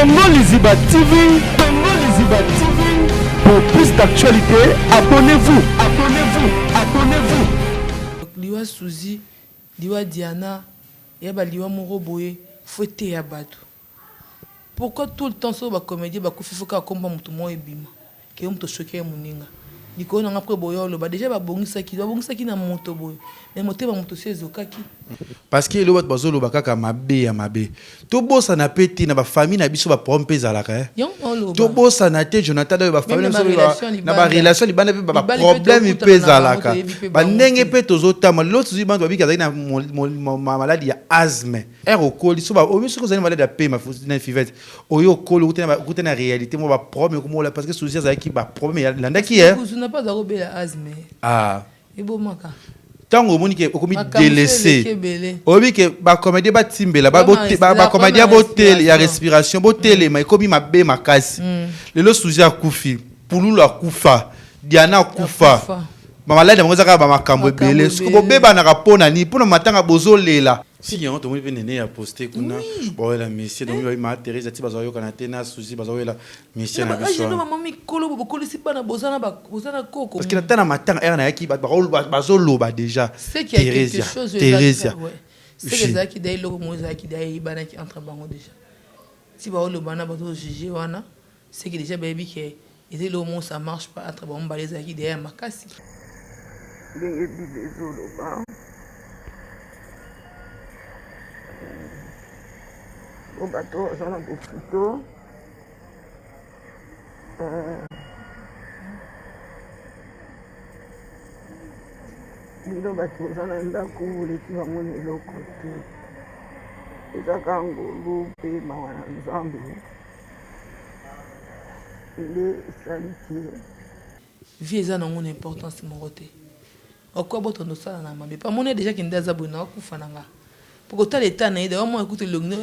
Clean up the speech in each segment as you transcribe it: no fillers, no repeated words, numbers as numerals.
Congo Liziba TV, Congo Liziba TV. Pour plus d'actualité, abonnez-vous, abonnez-vous, abonnez-vous. Liwa Suzy, Liwa Diana, Yaba Liwa Moroboye, Fouette Yabato. Pourquoi tout le temps sur la comédie, Bakufifoka comme Moutoumon et Bima, qui ont choqué Mouninga? Nico n'a pas boyo, déjà Babongisa qui n'a moto boy. Mais moté va moto chez Zokaki. Parce que le bazo le bakaka mabe ya mabe. To bossa na peti na ba famille na biso ba pompe zalaka. To bossa na te Jonathan da ba famille na ba relation libana ba problème pe zalaka. Ba ndenge pe tozotama l'autre zuba ba bika na maladie ya asthme. Ero koli so ba o miso ko zani maladie ya pe ma na fivette. Oyo koli kutena réalité mo ba problème ko la parce que souci za ki ba problème ya landa ki hein. Vous n'a pas zarobé la asthme. Ah. Et bon maka. Tant que vous avez délaissé, vous avez dit que la comédie va timber, la comédie va il y a respiration, mais comme il m'a bé ma casse, le lot sujet à Koufi, Poulou la Koufa, Diana Koufa, ma malade, ma zaka ma cambo belé, ce que vous bébé n'a pas ni pour le matin à Bozolé là. Si il y a un tout le monde à poster, qu'on a, bon la messieurs, donc il m'a Thérèse, à Tibazoyo, Canatena, Suzy, Bazoyo la messieurs na biso. Parce qu'il a tant à matin, elle a qui Bazolo déjà. C'est qu'il y a quelque chose. Thérèse. C'est que ça qui d'ailleurs le Mosa qui d'ailleurs bana qui entre bango déjà. Si ba le bana bato juger wana, c'est que déjà baby qui est le mot ça marche pas entre bango baleza qui derrière makasi. O bateau azana bofito bino bato ozana ndako oleki bango na eloko te ezaka ngolu mpe mawa na nzambe nde esali te vie eza nango na importance moko te okwa botondo osala na mabe pamoni déjà kende aza boye na okufa na nga pour que l'état n'a pas vraiment écouté le gnou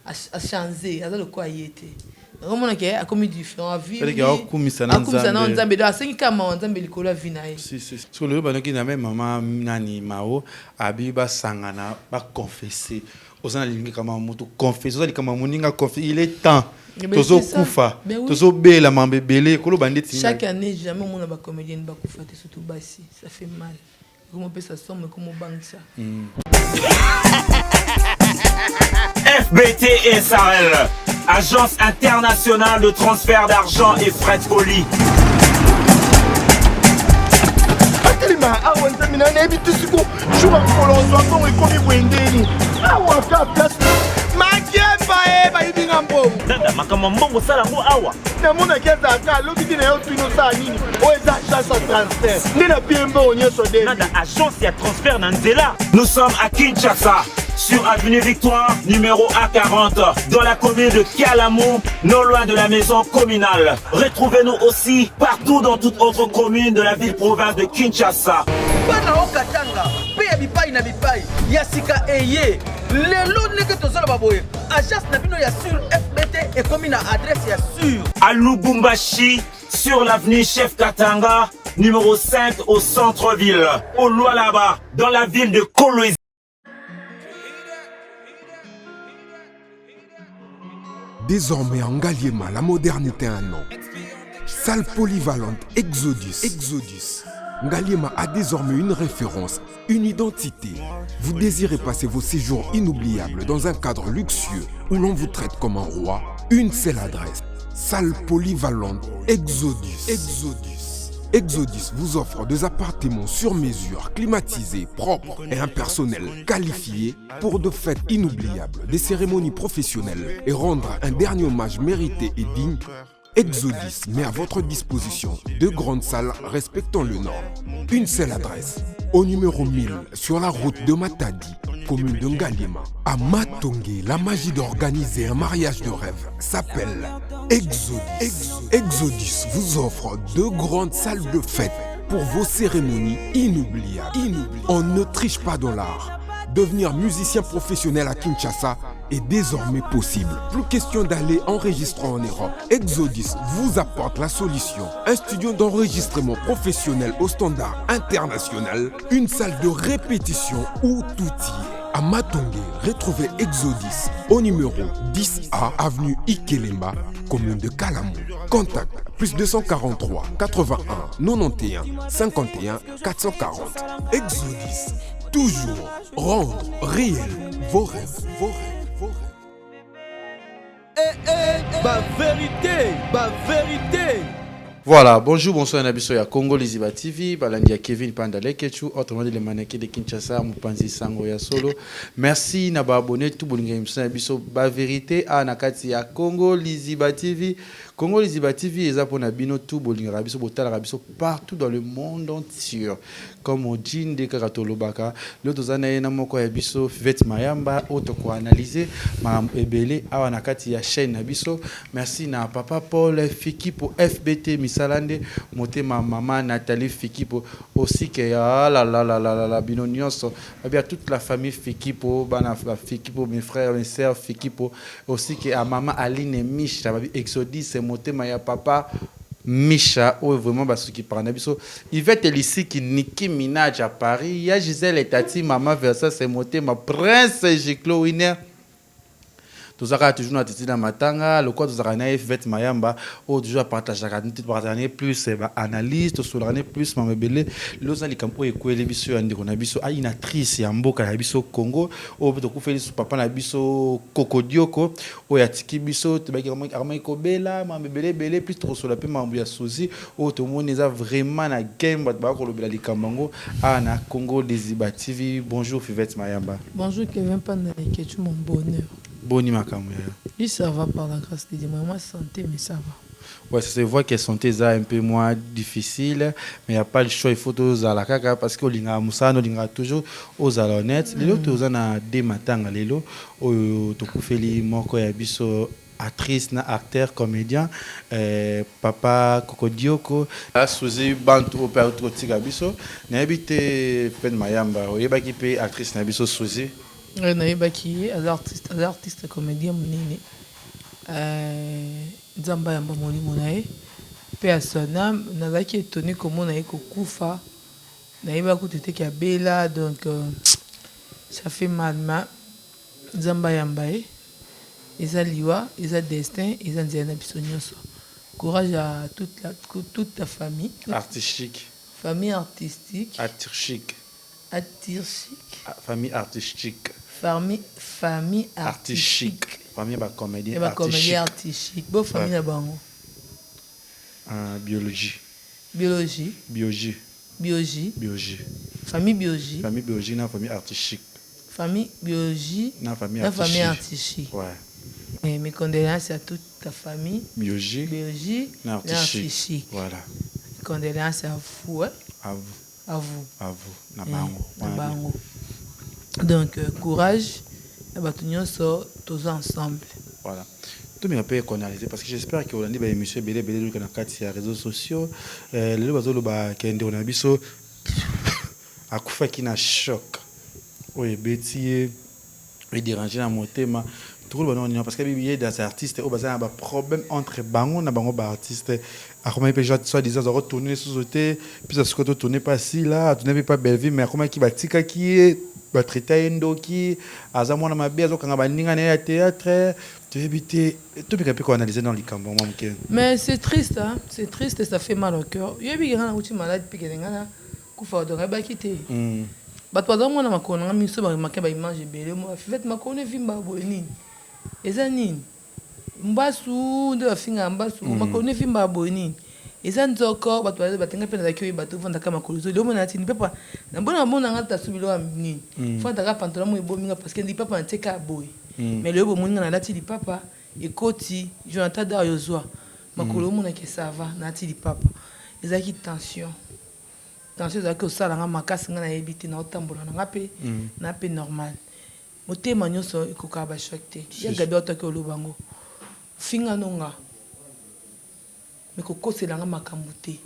a changé à le quoi y était vraiment que a commis différent vie il y a commis ça dans Nzambe dans 5 ans Nzambe likola vina si sur le bana qui na même maman nani mao abiba sangana ba confesser osana lingi kama moto confesser osali kama moninga confesser il est temps tozo kufa tozo bela mambe belé kolo banditi chaque année jamais on a ba comédien ba kufa surtout basi ça fait mal comment peut ça somme comment banque ça FBT SARL, Agence internationale de transfert d'argent et frais de colis. Nada makamambongo sala ngo awa. Na mona keza ka lokiti na yo twino sa nini. O eza agence de transfert. Nina piembo onyeso de. Nada agence ya transfert na nzela. Nous sommes à Kinshasa. Sur avenue Victoire, numéro A40, dans la commune de Kialamou, non loin de la maison communale. Retrouvez-nous aussi partout dans toute autre commune de la ville-province de Kinshasa. Bana okatanga, pe bipai na bipai, yasika eye. Lelo neke tozala baboye. Agence na bino ya sur FBT et commune à adresse ya sur. À Lubumbashi, sur l'avenue Chef Katanga, numéro 5 au centre-ville. Au Lualaba, dans la ville de Kolwezi. Désormais en Ngaliema, la modernité a un nom. Salle polyvalente Exodus. Ngaliema a désormais une référence, une identité. Vous désirez passer vos séjours inoubliables dans un cadre luxueux où l'on vous traite comme un roi? Une seule adresse. Salle polyvalente Exodus. Exodus vous offre des appartements sur mesure, climatisés, propres et un personnel qualifié pour de fêtes inoubliables, des cérémonies professionnelles et rendre un dernier hommage mérité et digne. Exodus met à votre disposition 2 grandes salles respectant le Nord. Une seule adresse, au numéro 1000 sur la route de Matadi, commune de Ngaliema. À Matongué, la magie d'organiser un mariage de rêve s'appelle Exodus. Exodus vous offre 2 grandes salles de fête pour vos cérémonies inoubliables. On ne triche pas dans l'art. Devenir musicien professionnel à Kinshasa est désormais possible. Plus question d'aller enregistrer en Europe. Exodus vous apporte la solution. Un studio d'enregistrement professionnel au standard international. Une salle de répétition où tout y est. À Matongé, retrouvez Exodus au numéro 10A, avenue Ikelemba, commune de Kalamou. Contact plus 243 81 91 51 440. Exodus, toujours rendre réel vos rêves, vos rêves, vos rêves. Ma vérité. Voilà, bonjour, bonsoir, Nabiso ya Congo Liziba TV, Balandia Kevin Pandalekechu, autrement dit les mannequins de Kinshasa, Moupanzi Sango ya Solo. Merci na ba abonné tout bolinga imso Nabiso ba vérité à nakati ya Congo Liziba TV. Congo Liziba TV est pour Nabino tout bolinga Rabiso Botal Rabiso partout dans le monde entier. Comme on dit de Karatolobaka, l'autre année na moko ya biso Vet Mayamba auto ko analyser ma ebele à nakati ya chaîne Nabiso. Merci na papa Paul Fiki pour FBT Salande motema maman Nathalie Fikipo aussi que la binonios bien toute la famille Fikipo bana Fikipo mes frères mes sœurs Fikipo aussi que à maman Aline Misha Exodus motema ya papa Misha ou vraiment parce qui parle biso Yvette Elissi qui Nicki Minaj à Paris ya Gisèle et Tati maman Versa c'est motema Prince Giclo Winner. Tout ça toujours dans Titi dans Matanga, le quoi tout ça na Vet Mayamba, ou toujours partager plus analyse, tout ça plus mamebele, lozali kampo ekwele biso andi kona biso a une actrice ya mboka na biso Congo, o to ku feli papa na biso Kokodioko, o ya tiki biso to baki arma ikobela mamebele bele plus trop sur la pe mambu ya sozi, o to moneza vraiment na game ba ko lobela likambango a na Congo Liziba TV. Bonjour Vet Mayamba. Bonjour Kevin Pandalekechu, mon bonheur. Boni Makamouya. Oui, ça va par la grâce de Dieu. Moi, santé, mais ça va. Ouais, ça se voit que santé est un peu moins difficile, mais il n'y a pas le choix, il faut tous à la caca parce que l'ingénieur Moussa, nous l'ingénieur toujours aux honnêtes. Les autres, on a des matins, les autres, tu peux faire les mots quand il y a biso actrice, acteur, comédien, papa Kokodioko, la Suzy Bantu au père Trotiga biso, n'habite Pen Mayamba, il y a qui paye actrice n'habite Suzy. Naïbaki, artiste comédien monene Nzamba yamba molimo nae pe asona nazaki étonné comment nae kokufa naïba kutete ki abela donc ça fait mal ma Nzamba yamba eza liwa eza destin eza nzela na biso nyonso. Courage à toute ta famille artistique, famille artistique artistique, famille artistique. Famille artistique. Famille comédien artistique. Bon famille la bango. Biologie. Famille biologie na famille artistique. Famille biologie na famille artistique. Ouais. Mes condoléances à toute ta famille. Biologie na artistique. Voilà. Mes condoléances à vous. À vous. Na bango. Donc, courage, et nous sommes tous ensemble. Voilà. Tout le monde peut analyser parce que j'espère que vous avez une émission belé dans les réseaux sociaux. Les gens qui ont dit que à coup qui n'a choc. Oui, bêtisier, et déranger dans mon thème. Tout le monde parce que il y a des artistes au bazar un problème entre bango na bango ba artiste à comment il peut soit disant retourner sous côté puis à ce côté tourner pas si là tu n'avais pas belle vie mais comment qui va tika qui est va traiter ndoki azamo na mabe azo kanga baninga na théâtre tu éviter tout bien qu'on analyser dans les camps mais c'est triste hein, c'est triste et ça fait mal au cœur il y a bien un outil malade puis que ngana kufa do ba quitter bato bazomona makona miso ba makeba image belé moi fait makona vimba boyini eza nini mbasu ndo afinga mbasu makona vimba boyini eza nzoko bato batenga pena zakyo bato vanda kama koluzo le mona tini pepa na bona ngata subilo wa nini fanda ka pantalon mo ebominga parce que ndi papa nteka boy mais le bo moninga na lati di papa ekoti Jonathan Dariozoa makolo mona ke ça va na ti di papa eza ki tension za ko sala nga makasi nga na ebiti na otambola na pe na pe normal motema nyonso ekoka ba shakte ya gabi otoke olobango finga nonga me kokosela nga makambo te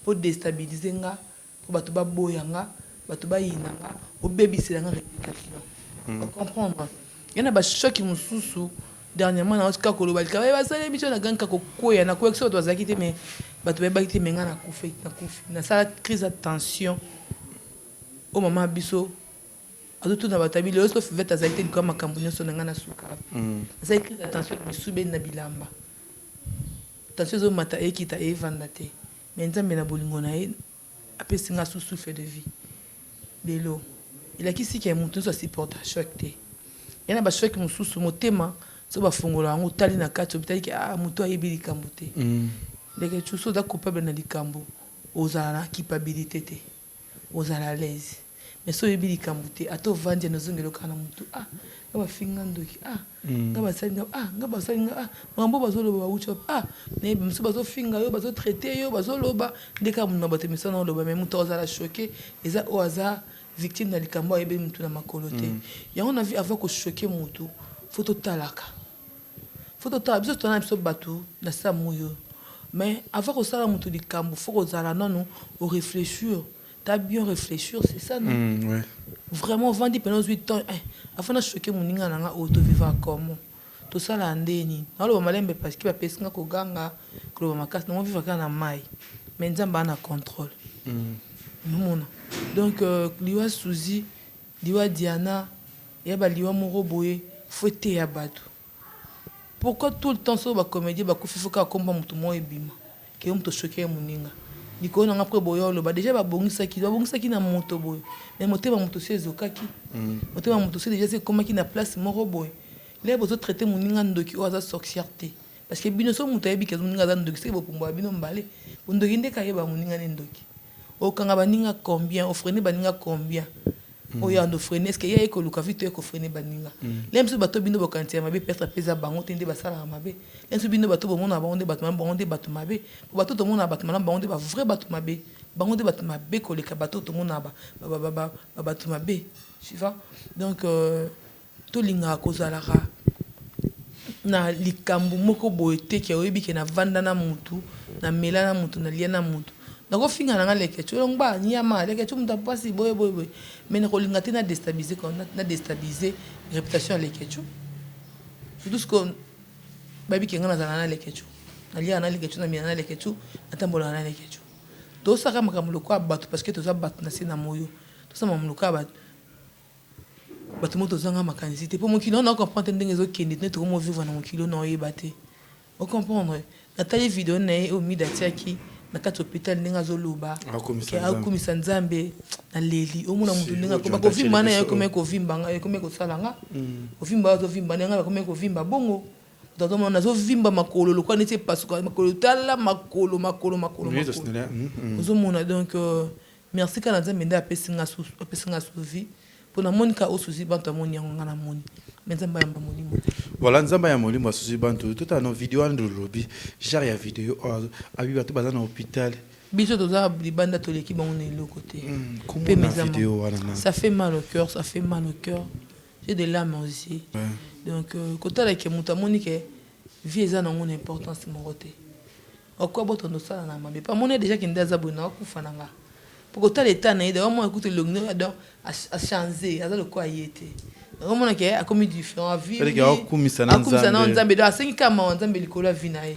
po déstabiliser nga po bato baboya nga bato bayina nga obebisela nga réplication comprendre yana ba choki mususu dernièrement na oska koloba lika ba sala biso na ganka kokoya na koexo to azaki te mais bato ba bakite menga na kufi na sala crise de tension au moment biso azoto na batabi le oso fivete azaite likwa makambo nyonso na nga na suka aza écrit attention misube na bilamba attention ezomata ekita evanda te mais nzambe na bolingo na ye apesi nga souffle de vie lelo elakisi ke moto nyonso asupporta choc te ye na bachoc mosusu motema so bafongola yango otali na kati obitali ke moto ayebi likambo te ndeke tu so oza coupable na likambo ozala na culpabilité te ozala à l'aise mais so oyebi likambo te ata ovandi nozongela kaka na motu nga bafinga ndoki nga basali nga basali nga makambo bazoloba bauti nayebi mosu bazofinga yo bazotraite yo bazoloba ndeka motu na bato misana oloba mais moto ozala choqué eza oyo aza victime na likambo ayebi motu na makolo te yango na vi avant kochoke motu fo totalaka biso tona biso bato na sa moyo mais avant kosala motu likambo fo kozala nano oréfléchir. T'as bien réfléchir, c'est ça, non? Ouais. Vraiment, 20 pendant 8 ans, avant de choquer mon ninga nanga auto-vivant comment? Tout ça, là, ndeni. Non, le malembe parce qu'il va pester nga koganga, que le makas, non, vivre quand na mai. Mais nzamba na contrôle. Donc, liwa Suzy, liwa Diana, yaba liwa Moroboye, fouetté ya batu. Pourquoi tout le temps, ça, ba comédie, ba kufifuka komba mutu mo ebima? Ke mutu choquer mon ninga. Diko na après boyolo ba déjà ba bongisa ki na moto boy mais moto ba moto se zokaki moto ba moto se déjà c'est comment qui na place moro boy les bozo traiter moninga ndoki o za sorcièreté parce que bino so moto yebi ke moninga za ndoki c'est bopumba bino mbale ndoki ndeka yeba moninga ne ndoki o kanga baninga combien o freiner baninga combien o ya ndo freiner est-ce que ya eko luka vite eko freiner baninga lemso bato bino bokantia mabe perdre pesa bango tende basala mabe lemso bino bato bomona bango de bato bato mabe bato to mona bato bango de ba vrai bato mabe bango de bato mabe koleka bato to mona ba bato mabe tu vois donc to linga kozalara na likambu moko boete ke oyebi ke na vanda na mutu na mela na mutu na lia na mutu donc finga na leke tu ngba nyama leke tu muta pasi boy mais na kolinga te na déstabiliser na déstabiliser réputation leke tu tout ce qu'on baby ke ngana na leke tu na lia na leke tu na mia na leke tu atambola na leke tu to saka makamlo kwa batu parce que to za batu na sina moyo to sa makamlo kwa batu batu moto zanga makanisi te pour mon kilo na comprendre ndenge zo kende ne to mo vivre na mon kilo na oyebate o comprendre na tali vidéo na e o midatiaki na kati hôpital ndenge zoloba ke akumisa nzambe na leli omuna mutu ndenge ko ba ko vimba na ko me ko vimba nga ko me ko salanga ko vimba zo vimba nga ko me ko vimba bongo dodo mona zo vimba makolo lokwa nete pasuka makolo tala makolo zo mona donc merci kana nzambe nda apesinga suvi pour na monika o Suzy bantu amoni yango na moni nzamba yamba molimo voilà nzamba ya molimo Suzy bantu tout à nos vidéo ando lobby genre ya vidéo abi bato baza na hôpital biso toza libanda toleki bango na eloko te pe mes vidéo ça fait mal au cœur j'ai des larmes aux yeux donc kota la ke muta monike vie eza na ngone importance moko te okwa boto ndo sala na mabe pa mona déjà kende za bona kufa nanga pour que l'état na ida vraiment écoute le gno a changé aza le quoi yete vraiment que a commis différent vie a kumisa na nzambe do a 5 kama nzambe likolo vina ye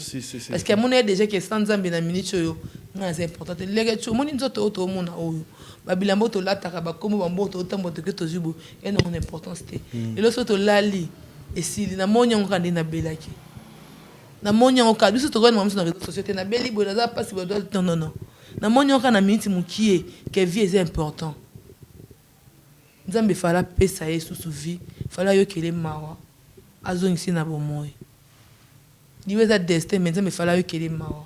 parce que mona déjà que sans nzambe na minute yo na c'est important lege tu moni nzoto to mona oyo babilambo to lataka ba komo bambo to tambo to que to zubo et non importance te et le soto lali et si na monya ngandi na belaki na monya ngaka biso to ko na réseaux sociaux na beli bo na pas si bo non na monyo kana minute mukie que vie est important nzambe fala pesa yesu suvi fala yo kele mawa azongisi na bomoy liweza destin mais nzambe fala yo kele mawa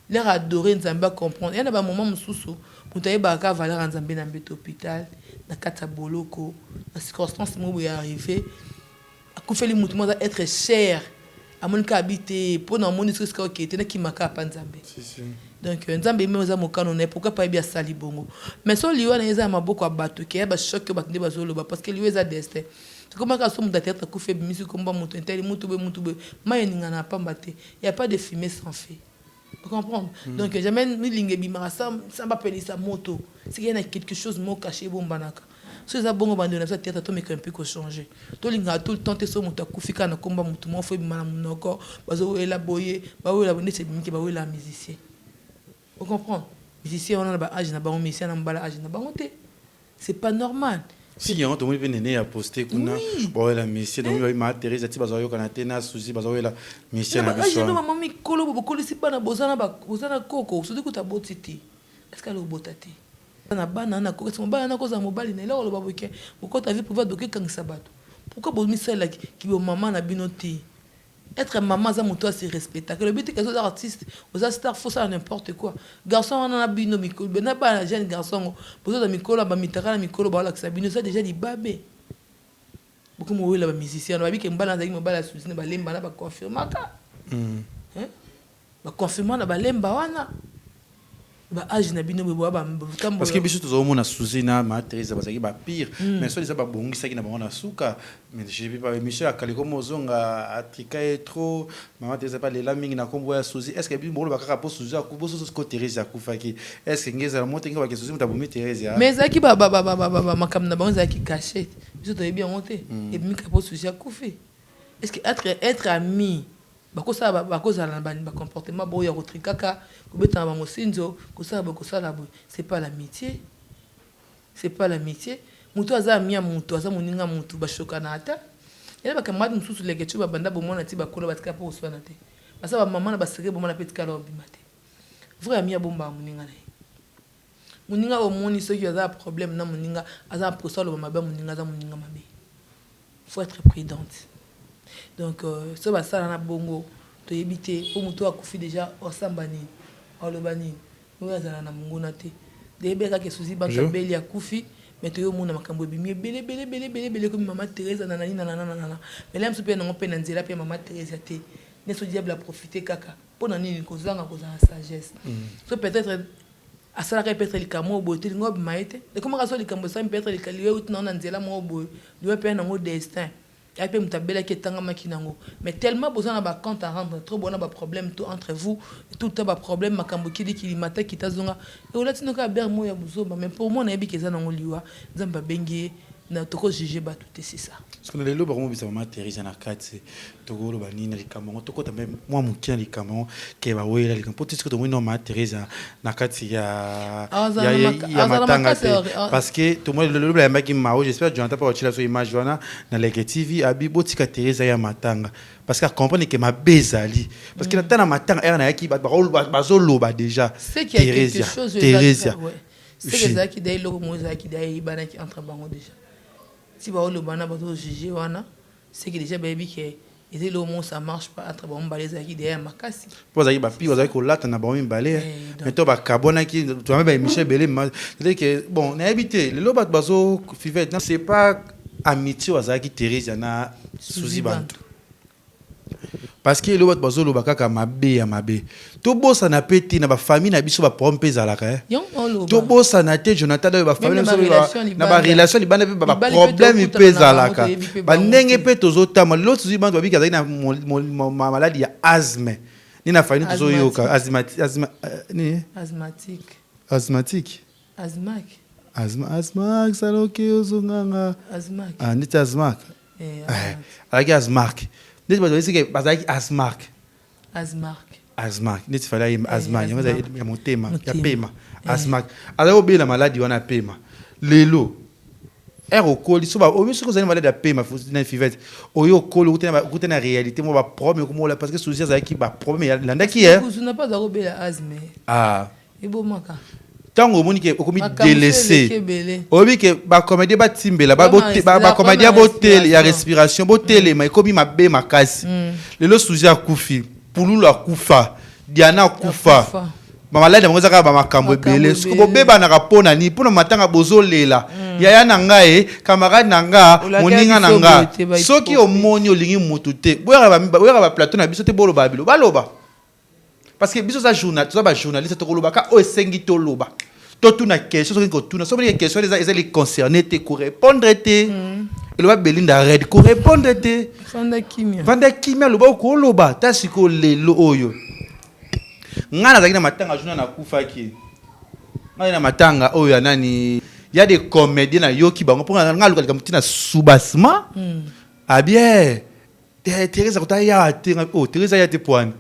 leur adorer nzambe comprendre yana ba moment mususu mutaye ba ka valeur nzambe na mbeto hôpital na kata boloko na circonstance mo ya arriver akufeli mutu mo être cher amonika habiter pour na moni ce que était na kimaka pa nzambe donc nzambe meza mokano ne pourquoi pas bien sali bongo mais so liwa na eza maboko bato ke ba choc ba ndeba zoloba parce que liwa eza destin c'est comme quand somme d'être akufé bimisi komba moto intel mutu be mayeninga na pamba te il y a pas de fumée sans feu vous comprenez donc jamais ni linge bimara ça ba pelisa moto c'est qu'il y a quelque chose mo caché bombanaka so eza bongo bando na théâtre to meka un peu ko changer to linga tout le temps te so moto akufika na komba moto mo fo bimana munoko bazo ela boye ba wela bonese bimiki ba wela musicien. Vous comprenez? Musicien on a ba âge na ba musicien na mbala âge na ba monté. C'est pas normal. Si on te dit néné a posté kuna bon la monsieur donc il m'a Thérèse ti bazo yo kana tena souci bazo la monsieur na biso je maman mi kolo bokolo si bana bozana koko so dikuta botiti est-ce qu'elle obotati na bana na ko so bana na ko za mobali na lo baboke ko ta vie privée doke kangisa bato pourquoi bo misala ki bo maman na binoti être maman ça moto se respecter que le but que les artistes aux stars faut ça n'importe quoi garçon on a bino mikolo bena ba jeune garçon pour ça mikolo ba mitara mikolo ba la que ça bino ça déjà di babé beaucoup mo la ba musicien ba bi ke mbala nzaki mbala susi na ba lemba na ba confirmer ka ba confirmer na ba lemba wana ba âge na bino bo ba parce que biso tozo mona susi na ma Thérèse bazaki ba pire mais so lisa ba bongisa ki na ba na suka mais je vais pas monsieur akali ko mozonga atrika trop maman Thérèse pas les lamingi na kombo ya susi est-ce que bi bolo ba kaka po susi akubo so ko Thérèse akufa ki est-ce que ngeza la motenga ba ke susi mutabomi Thérèse ya mais zaki ba makam na ba zaki caché biso to bien monté et mi ka po susi akufi est-ce que être ami bakosa na ba comportement boya rotrikaka kobeta ba mosinzo kosala c'est pas l'amitié mutu aza ami ya mutu aza moninga mutu ba shokana ata ele ba kamadi mususu leke chuba banda bomona ti bakolo batika po oswana te basa ba mama na baseke bomona petika lo bimate vrai ami ya bomba moninga na moninga o moni soki aza problème na moninga aza prosalo ba mabe moninga aza moninga mabe faut être prudente. Donc ça va ça na bongo to yebite pour muto akufi déjà osambani olobani ngazana na munguna te debe ka ke susi ba kabeli akufi mais to yo mona makambo bimi belé comme maman Thérèse nanani nanana mais là msupe na ngope na nzela pe maman Thérèse te ne so diable a profiter kaka pona nini kozanga kozanga sagesse so peut-être asala ka peut-être le kamo boté ngob maite de comment ka so le kamo ça peut-être le kaliwe utna na nzela mo bo liwe pe na ngo destin et puis mutabela ki tanga makinango mais tellement besoin na ba compte à rendre trop bon na ba problème tout entre vous tout le temps ba problème makambo ki di kilimata kitazonga et on latino ka ber mo ya buzoba mais pour moi na yebi keza na ngoliwa nzamba bengi na toko juger ba tout c'est ça parce que les loba mo bisa ma Thérèse na kati toko lo banini likambo toko tambe moi mukia likambo ke ba wela likambo pour tout ce que to no ma Thérèse na kati ya matanga parce que tout moi le loba ya maki mao j'espère Jonathan pas watchila so image wana na Leke TV abi botika Thérèse ya matanga parce que comprendre que ma bezali parce que na matanga era na yaki ba bazoloba déjà c'est qu'il y a quelque chose Thérèse c'est que ça qui dai logo mo za qui dai bana qui entre bango déjà si ba le bana ba to juger wana c'est que déjà baby que et le mot ça marche pas entre bon balé qui derrière makasi pour ça ba pi ba ko lata na ba mi balé mais to ba carbona qui tu même ba Michel Belé c'est que bon na habité le lobat bazo fivet c'est pas amitié wazaki Thérèse na Suzy Bantu parce que le bazo lo bakaka mabe ya mabe to bossa na peti na ba famille na biso ba pompe zalaka to bossa na te Jonathan da ba famille na ba relation libana ba problème pe zalaka ba ndenge pe tozotama l'autre Suzy Bantu babika zaki na maladie ya asthme ni na famille tozo yoka asthmatique saloke ozonganga nditi asthmatique alaki asthmatique ndeti bazo esike bazaki asthmatique ndeti fala asthmatique ya motema ya pema asthmatique ala obela maladi wana pema lelo okoli so ba omiso kozana maladi ya pema na fivete oyo okoli kutena réalité mo ba problème ko mola parce que souci azaki ba problème landaki hier vous n'a pas obela asthme ebomaka tango moni ke okomi délaissé obi ke ba comédie ba timbela ba comédie botel ya respiration botel mais komi mabe makasi lelo sujet akufi pululu akufa Diana akufa mama lada ngoza ka ba makambo ebele siko bobeba na rapona ni pona matanga bozolela yaya na ngai camarade na nga moninga na nga soki omoni olingi mutu te boya ba plateau na biso te bolo babilo baloba parce que biso za journaliste to koloba ka o esengi to loba to tuna question soki ko tuna so les questions les concernés te ko répondre te le ba Belinda red ko répondre te vanda kimia loba ko loba ta siko lelo oyo ngana zakina matanga journal na kufaki ngana matanga oyo nani ya des comédiens na yoki bango pour ngana luka kamtina soubassement ah bien Thérèse ko ta ya te Thérèse ya te poane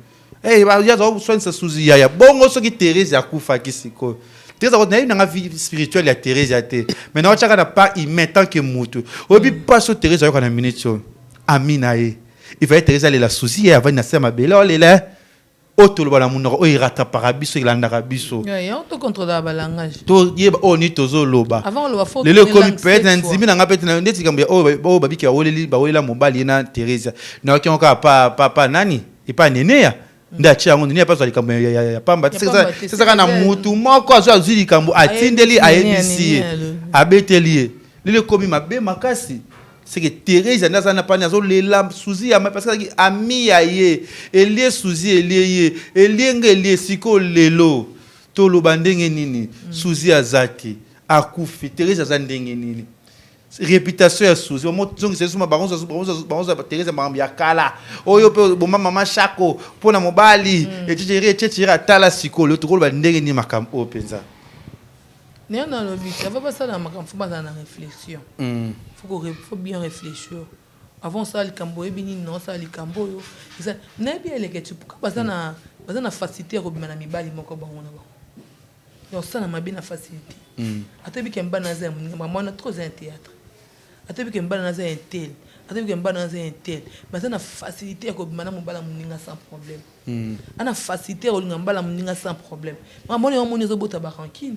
ba ya zo soin sa Suzy ya bongo soki Thérèse akufa kisiko Thérèse a une vie spirituelle à Thérèse a été. Maintenant tu as pas humain tant que mutu. Obi pas sur Thérèse a une minute. Aminae. Il va être Thérèse aller la souci et avant de naître ma belle. Oh là. Auto le bala munoko o irata parabiso ilandaka biso. Ya on to contrôler ba langage. To yeba o ni tozo loba. Avant le faut. Le comme peut na nzimi na ngapete na ndeti kambia o babi ki oleli ba wela mobali na Teresa. Na ki onka pa nani? E pa nene ya. Ndachi yango nene pa zo likambo ya pamba. C'est ça kana mutu moko azo azuli likambo atindeli ayebisi. Abeteli. Le comme mabe makasi. C'est que Thérèse n'a pas les soucis parce que ami aye elie souci elie siko lelo to lo bandenge nini souci azati akufi Thérèse azandenge nini réputation ya souci mo zongi c'est suma baronza Thérèse mbambia kala oyo pe bomba mama chako pona mobali etchira tala siko le to lo bandenge ni makambo o penza néan dans le but ça va pas ça dans makambo faut pas dans la réflexion. Faut bien réfléchir. Avant ça, le cambo est béni, non, ça, le cambo. Ça n'est bien les gars, pourquoi pas na facilité au bien ami bali mon coban on a. Donc ça n'a pas bien la facilité. Attends bien qu'un banazé, maman on a trop un théâtre. Attends bien qu'un banazé un tel. Attends bien qu'un banazé un tel. Mais ça n'a facilité au bien mon bala moninga sans problème. On a facilité au bien bala moninga sans problème. Maman on est en monézo bota barankin.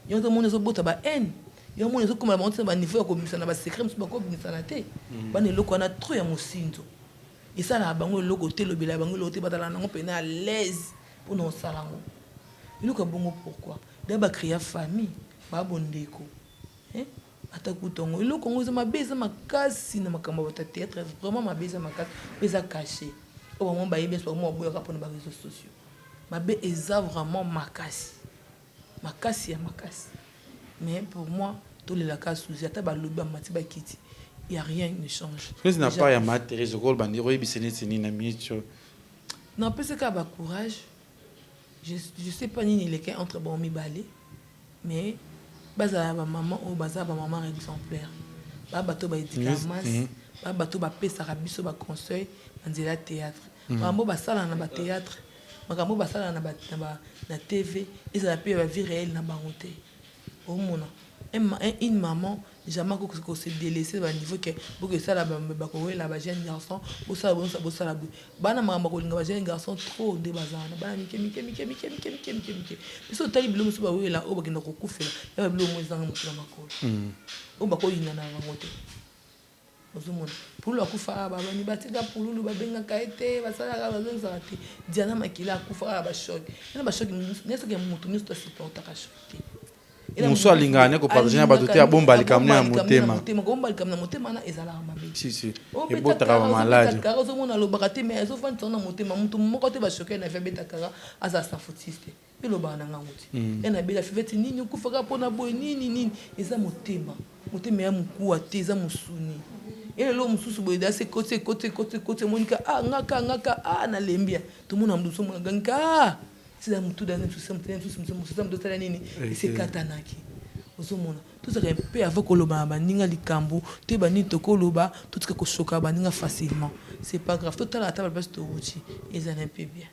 Yon te monézo bota ba haine. Yo mo comme la monter ba niveau ko bisa na ba secret mso ko bisa na te ba ne loko na trop ya mosinzo et ça la bango loko te lobela bango lote batala na pena à l'aise pour non salango il ko bongo pourquoi d'aba créer famille ba bondeko atakutongo il ko ngoza mabeza makasi na makambo ba théâtre vraiment mabeza makasi beza caché au moment ba yebes mo boya ka pona ba réseaux sociaux mabe eza vraiment makasi ya makasi. Mais pour moi, tous les cas sous il n'y a rien qui ne change. Ce n'est pas ma Thérèse de Gaulle, non, parce qu'il y a courage. Je ne sais pas ni les cas entre bon mi balé, mais baza ba maman ou baza ba maman exemplaire. Ba bato ba éducation, ba bato ba pesa rabiso ba conseil dans le théâtre. Ba mbo ba sala na ba théâtre, ba mbo ba sala na TV, et ça peut la vie réelle na baronté. Une maman jamais qu'on se délaisser au niveau que pour que ça la la jeune garçon pour ça la bana mama ko linga jeune garçon trop de bazana bana mike biso tali bilo musu ba we la o bakina ko kufela ya bilo mo zanga mutula makolo o bako yina na ngote ozumona pour la kufa ba ni batika pululu ba benga kaete basala ka bazonza te diana makila kufa ba choc na ba choc neso ke mutu nisto supporta ka choc. Muso alingane ko partager na bato te abomba likamna motema bomba likamna motema na ezala mabe si e botaka ba malade ka zo mona lo bakate mais zo fa ntona motema mutu moko te ba choquer na febe takara asa sa foutiste pe lo bana ngamuti ena bela fiveti nini kufaka pona boy nini eza motema ya mukua te eza musuni ele lo mususu boy da se côté monika ngaka na lembia to mona mduso mona ganka c'est un tout dans tout ça nini c'est katanaki ozomona tout ça un peu avant que le baba ninga likambo te bani toko loba tout ce que choka baninga facilement c'est pas grave tout à table parce que tu et ça un peu bien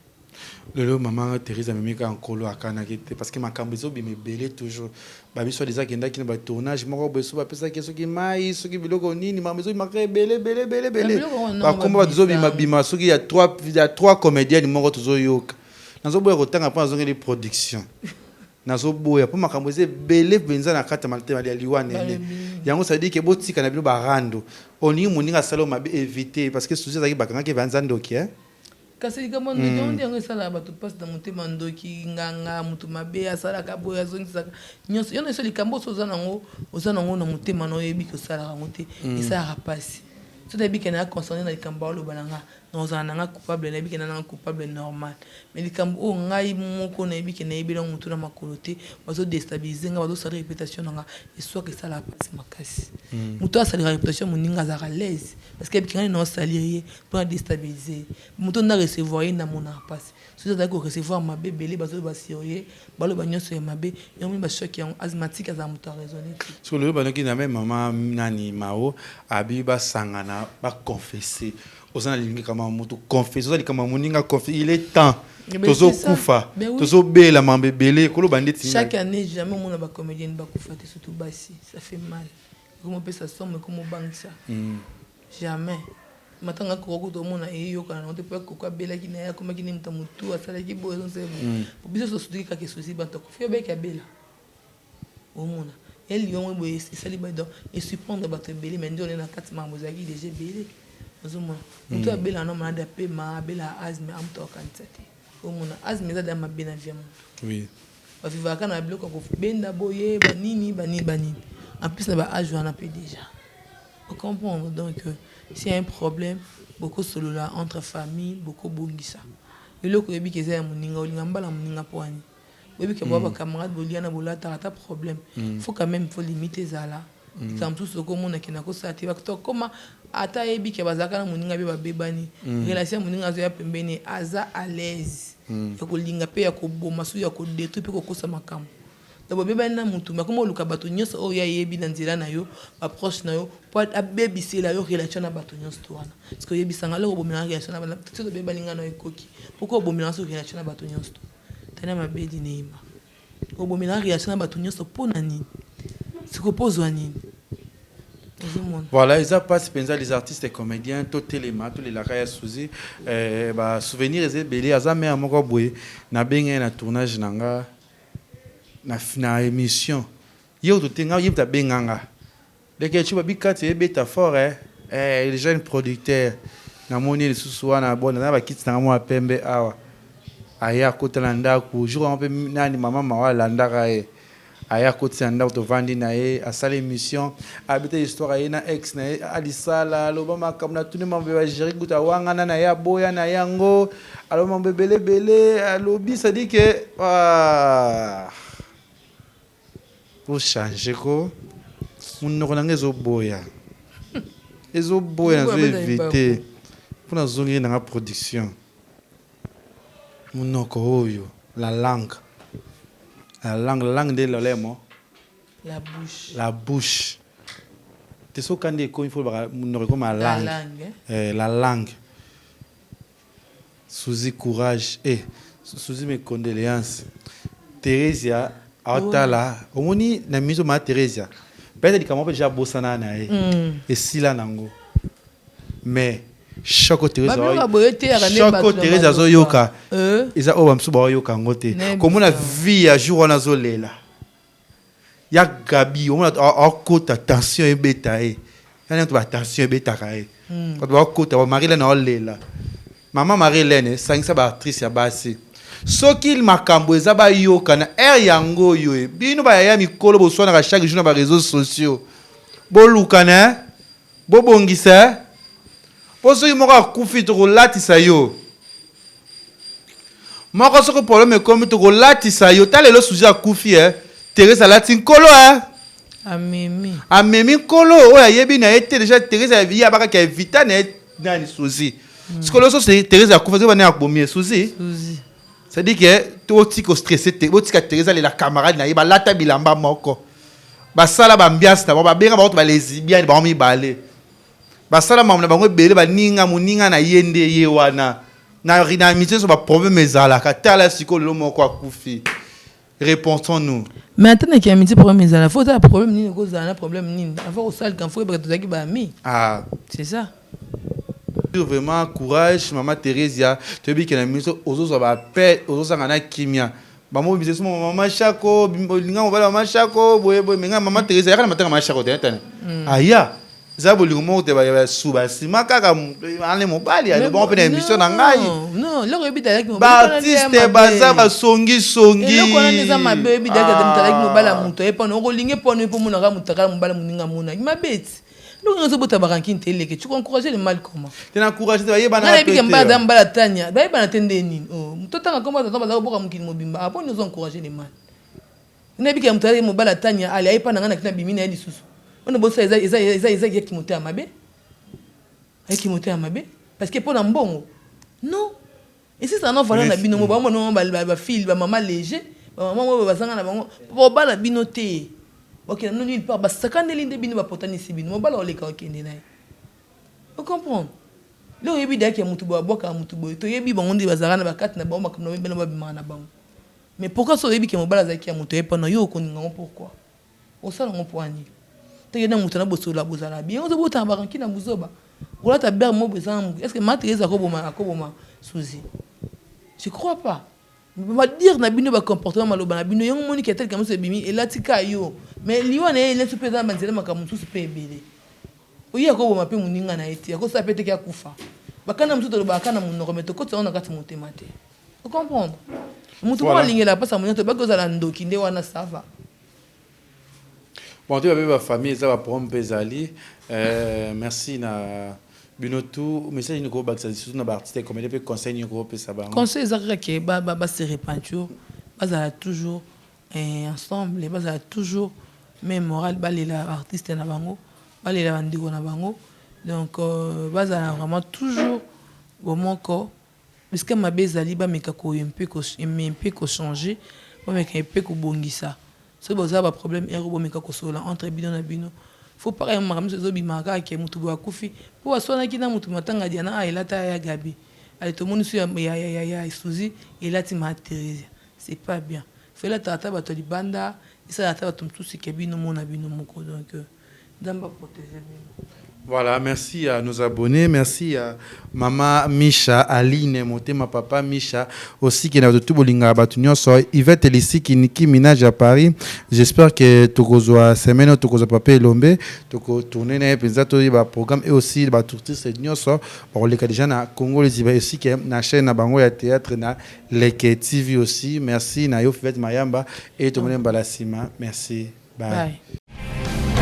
le maman Thérèse amemika nkolo akanaki te parce que makambo zo bime belé toujours babi so des akenda ki na ba tournage moko beso ba pesa keso ki mai soki biloko nini makambo zo makre belé ba komba zo bima soki il y a trois comédiens moko tozo yoka nazo boya kotanga pa nazo ngeli production nazo boya pa makambo ze belé benza na kata maltema ya liwane yango ça dit que botika na bino ba rando oni moninga salo mabe éviter parce que souci zaki bakanga ke vanza ndoki kasi kama ndo ndio sala ba tout passe dans motema ndoki nganga mutu mabe asala ka boya zongisaka nyonso yona so likambo so zanango na motema no yebi ko sala ngote isa rapasi tout est bien na concerné na likambo lo balanga nous en coupable na biki na coupable normal mais likambo o ngai moko na biki na yebela mutu na makolote bazo déstabiliser nga bazo sala réputation nga et soit que ça la passe makasi mutu a sala réputation moninga za à l'aise parce que biki na salirié pour déstabiliser mutu na recevoir na mona passe si ça ko recevoir ma bébé bazo basirier balo banyoso ya mabe yomi ba choc ya asthmatique za mutu raisonner sur le banaki na même maman nani mao abi ba sangana ba confesser Osana lingi kama mutu confesse, osana kama muninga confesse, il est temps. Tozo kufa, tozo bela mambebele, kolo banditi. Chaque année, jamais on a pas comédien ba kufa, surtout bassi, ça fait mal. Comment on peut ça somme, comment on banque ça? Jamais. Matanga koko to mona eyo kana on te peut kokwa bela ki na ya koma ki ni mtamutu asala ki bozo sebo. Pour bien se soutenir ka ke souci ba to kufia be ka bela. O mona. Elle y ont boye sali ba do et surprendre ba te bela mais ndone na kati ma mozaki déjà bela. Ozo mona. Mutu a bela no mana da pe ma bela azme am to kansati. O mona azme za da ma bena via mutu. Oui. Ba viva kana bloka ko benda boye ba nini. En plus na ba aju na pe déjà. Vous comprenez donc s'il y a un problème, beaucoup solo là entre famille, beaucoup bongisa. Et là que yebi keza muninga olinga mbala muninga poani. Yebi ke baba camarade boliana bolata ta problème. Faut quand même limiter ça là. Comme tout ce que mon akina ko sa ti bakto comment ata yebi ke bazaka na muninga be babebani. Relation muninga zo ya pembeni aza à l'aise. Ya ko linga pe ya ko boma su ya ko détruire pe ko kosa makamu. D'abord bébé na mutu mais comment luka bato nyonso o ya yebi na nzela na yo approche na yo pour abebi c'est la yo relation na bato nyonso to wana parce que yebi sanga loko bomina relation na bana tout bébé linga na ekoki pourquoi bomina so relation na bato nyonso to tana mabedi neima o bomina relation na bato nyonso pona nini c'est que pose nini. Voilà, ils passent pensa les artistes et comédiens, tous les matos, les lacayas souzi, bah souvenirs et belé, azame à moko boye, na benga na tournage nanga. Na émission yo to tenga yebta benganga dès que tu vas bikati beta fort les jeunes producteurs na moni le suswa na bona na ba kiti na mo apembe awa aya kotala ndako jour on peut nani mama mawala ndaka aya kotala ndako to vandi na a sala émission habiter histoire na ex na alisala loba makamna tuni mambe ba gérer kuta wanga na ya boya na yango alo mambe belé alobi ça dit que pour changer quoi on ne connaît pas boya les boya na éviter pour na zone na production mon oyo la langue de l'olemo la bouche te so kande ko il faut mon comme la langue Suzy courage Suzy mes condoléances Theresia Aotala, omoni na miso ma Theresia. Peut-être comment déjà bossana na et sila nango. Mais chaque Theresia zo yoka. Isa o bamsu ba yoka ngote. Comme na vie à jour na zo lela. Ya Gabi, on a côté attention et beta e. Ya na attention et beta ka e. Quand ba côté ba Marilène na lela. Maman Marilène, sangisa ba actrice ya basi. Soki makambo ezaba yoka na yango yo bino ba ya mikolo bo sona chaque jour na ba réseaux sociaux bo lukana bo bongisa bo so yimo ka kufi to latisa yo moko soko problème comme to latisa yo talelo sujet kufi Teresa latin kolo amemi kolo o ya yebi na été déjà Teresa ya baka ka vita na nani souci skolo so c'est Teresa kufi ba na bomi souci. C'est-à-dire que tout ce qui est stressé, tout ce qui est Teresa, les camarades, ils ont lata bilamba moko. Basala bambias, ba benga ba lesbiennes, ba mi balé. Basala mamna ba ngobele ba ninga muninga na yende yewana. Na rina amitié so ba problème ezala ka tala siko lo moko akufi. Répondons-nous. Mais attendez qu'il y a amitié problème ezala, faut un problème ni cause un problème ni. Avoir au sale quand faut ba to zaki ba ami. Ah, c'est ça. Vraiment courage maman Theresia tu dis que la mission aux ça va perdre aux ça ngana kimia maman biso maman chako linga mobala maman chako boye menga maman Theresia ya kana matanga maman chako tena aya za bolingo te ba suba sima kaka ale mobali ya bon pe na émission na ngai non là rebi dalaki mobala artiste baza ba songi ele kona neza mabe bi dalaki mobala muto e pona ko linge pona po mona ga mutaka mobala muninga mona imabeti. Donc on se botte à barankin télé que tu encourages le mal comment tu encourages ba yeba na pété na mbala tanya ba yeba na tende nini oh mutotanga komba tamba za boka mukini mobimba apo nous encourager le mal na bika mutare mobala tanya ali aipa na ngana kina bimina ya lisusu on bossa eza ki moté amabe ki moté amabe parce que pour na mbongo non et si ça non valeur na bino mo ba mo ba fille ba maman léger ba maman ba sanga na bango po ba la binoté. Ok, non, il part. Ça quand il est bien, il va porter ici bien. Mon bal on les quand il est là. Vous comprenez? leo yebi daki ya mutu boka mutu boy to yebi bango ndi bazara na bakati na bango makamno beno babima na bango mais pourquoi so yebi ke mobala zaki ya mutu epa no yo koninga pourquoi osala ngo poani te yena mutu na bosola bozala bien ozo bota baranki na buzoba ola ta ber mo bezam est-ce que matriza akoboma souzi je crois pas va dire na bino ba comportement maloba na bino yango moni ke tel comme ce bimi elatika yo mais liwa na ele se pesa banzela makamutu se pe ebele oyi akoboma pe muninga na eti akosa pe te kia kufa bakana mutu to bakana munoko meto ko tsona kati motema te vous comprendre mutu ko lingela pasa munyo to bakozala ndoki nde wana sava. Bon, tu as famille, ça va prendre Pézali. Merci na Binotou. Mais c'est une grosse bague, c'est surtout na artiste comme il peut conseiller une grosse ça va. Conseil ça que ba se répandre, ba toujours ensemble, ba toujours même moral ba les artistes na bango, ba les bandiko na bango. Donc ba vraiment toujours au mon corps parce que ma Bézali ba meka ko un peu ko changer, ba meka un peu ko bongisa. Si vous avez un problème, entre bino na bino. Faut pas que vous ayez un problème qui est mutu boa kufi. Pour assoir qui na mutu matanga diana a elata ya gabi. Allez tout le monde sur ya Suzy et là tu m'as Thérèse. C'est pas bien. Faut la tata ba to libanda, ça la tata tout ce qui bino mona bino moko donc d'amba protéger bino. Voilà, merci à nos abonnés, merci à Maman Misha, Aline, Motema Papa Misha, aussi qui est dans tout bolinga batunyo so Yvette Elissi qui Nicki Minaj à Paris. J'espère que tu kozoa semaine tu kozoa papa Elombe, tu ko tourner na penza to ba programme et aussi ba touriste nyoso pour les déjà na Congo les aussi que na chaîne na bango ya théâtre na Leke TV aussi. Merci na Yofet Mayamba et tout le monde balasima. Merci. Bye.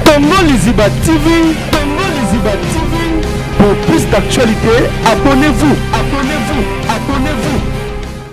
Congo Liziba TV, Congo Liziba TV. Pour plus d'actualités, abonnez-vous, abonnez-vous, abonnez-vous.